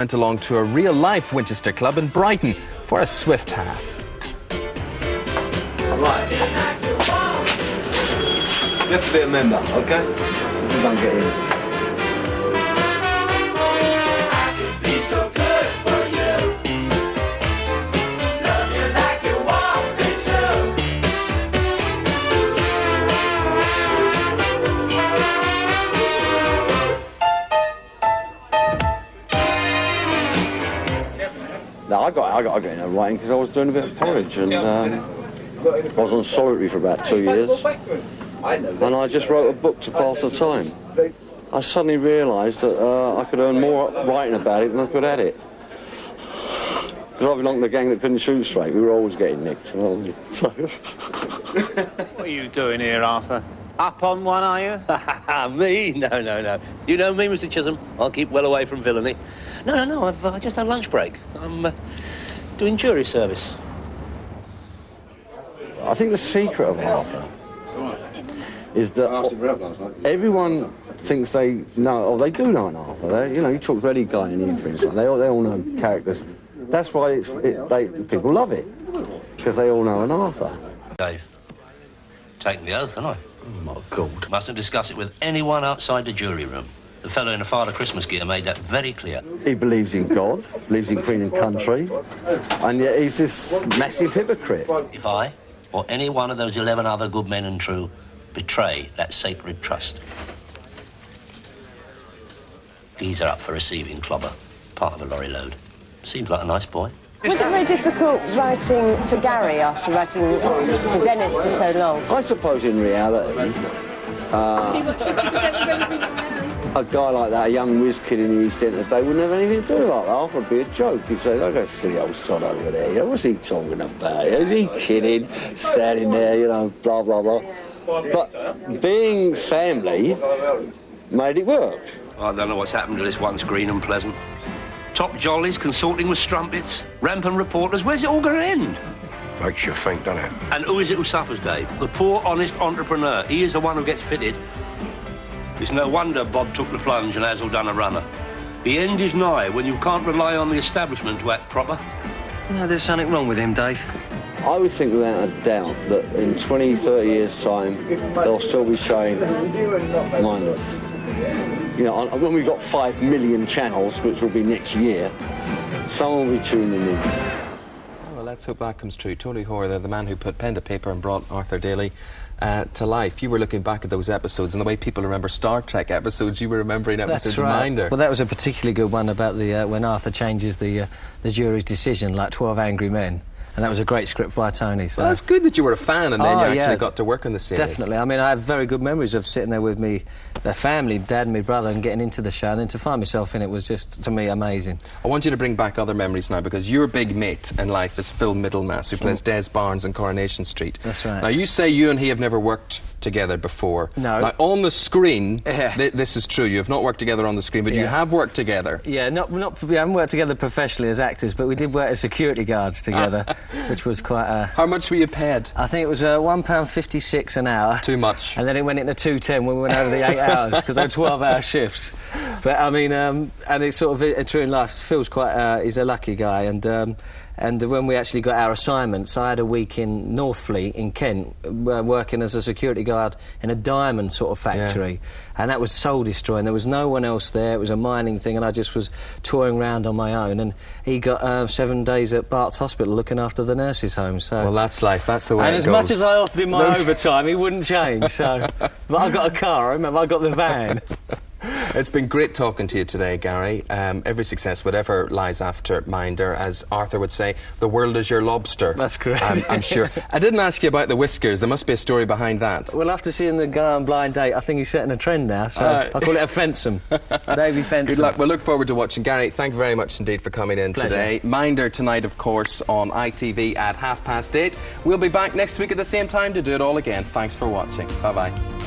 Went along to a real-life Winchester club in Brighton for a swift half. Right. You have to be a member, OK? You don't get in. No, I got into writing because I was doing a bit of porridge, and I was on solitary for about 2 years, and I just wrote a book to pass the time. I suddenly realised that I could earn more writing about it than I could at it. Because I belonged to a gang that couldn't shoot straight. We were always getting nicked. You know? So. What are you doing here, Arthur? Up on one, are you? Me? No. You know me, Mr. Chisholm. I'll keep well away from villainy. No, I've just had lunch break. I'm doing jury service. I think the secret of Arthur is that everyone thinks they know, or they do know an Arthur. You know, you talk to any guy in here, for instance, they all know characters. That's why people love it, because they all know an Arthur. Dave, taking the oath, haven't I? Oh, my God. Mustn't discuss it with anyone outside the jury room. The fellow in the Father Christmas gear made that very clear. He believes in God, believes in Queen and country, and yet he's this massive hypocrite. If I, or any one of those 11 other good men and true, betray that sacred trust, geezer up for receiving clobber, part of a lorry load. Seems like a nice boy. Was it very difficult writing for Gary after writing for Dennis for so long? I suppose in reality, a guy like that, a young whiz kid in the East End today, wouldn't have anything to do like that. Arthur would be a joke. He'd say, look at that silly old sod over there. What's he talking about? Is he kidding? Standing there, you know, blah, blah, blah. But being family made it work. I don't know what's happened to this once green and pleasant. Top jollies consorting with strumpets, rampant reporters. Where's it all going to end? Makes you think, doesn't it? And who is it who suffers, Dave? The poor, honest entrepreneur. He is the one who gets fitted. It's no wonder Bob took the plunge and Hazel done a runner. The end is nigh when you can't rely on the establishment to act proper. You know, there's something wrong with him, Dave. I would think without a doubt that in 20, 30 years' time, they'll still be showing Minders. You know, when we've got 5 million channels, which will be next year, someone will be tuning in. Well, let's hope that comes true. Tony Hoare, the man who put pen to paper and brought Arthur Daly to life. You were looking back at those episodes, and the way people remember Star Trek episodes, you were remembering episodes of Minder. Well, that was a particularly good one about the when Arthur changes the jury's decision, like 12 Angry Men. And that was a great script by Tony. So. Well, it's good that you were a fan and then you actually got to work on the series. Definitely. I mean, I have very good memories of sitting there with their family, Dad and my brother, and getting into the show, and then to find myself in it was just, to me, amazing. I want you to bring back other memories now, because your big mate in life is Phil Middlemass, who plays Des Barnes in Coronation Street. That's right. Now, you say you and he have never worked together before. No. Now, on the screen, this is true, you have not worked together on the screen, but you have worked together. Yeah, we haven't worked together professionally as actors, but we did work as security guards together, which was quite... How much were you paid? I think it was £1.56 an hour. Too much. And then it went into $2.10 when we went over the 8 hours, because they were 12-hour shifts. But, I mean, and it's sort of true in life. Phil's quite... he's a lucky guy, and when we actually got our assignments, I had a week in Northfleet in Kent, working as a security guard in a diamond sort of factory. Yeah. And that was soul-destroying. There was no one else there. It was a mining thing, and I just was touring around on my own. And he got 7 days at Bart's Hospital looking after the nurses' home. So. Well, that's life. That's the way it goes. And as much as I offered him my overtime, he wouldn't change. So, but I got a car. I remember I got the van. It's been great talking to you today, Gary. Every success, whatever lies after Minder, as Arthur would say, the world is your lobster. That's correct. I'm sure. I didn't ask you about the whiskers. There must be a story behind that. Well, after seeing the guy on Blind Date, I think he's setting a trend now, so I call it a fensum. Davy Fensum. Good luck. We'll look forward to watching. Gary, thank you very much indeed for coming in today. Minder tonight, of course, on ITV at 8:30. We'll be back next week at the same time to do it all again. Thanks for watching. Bye-bye.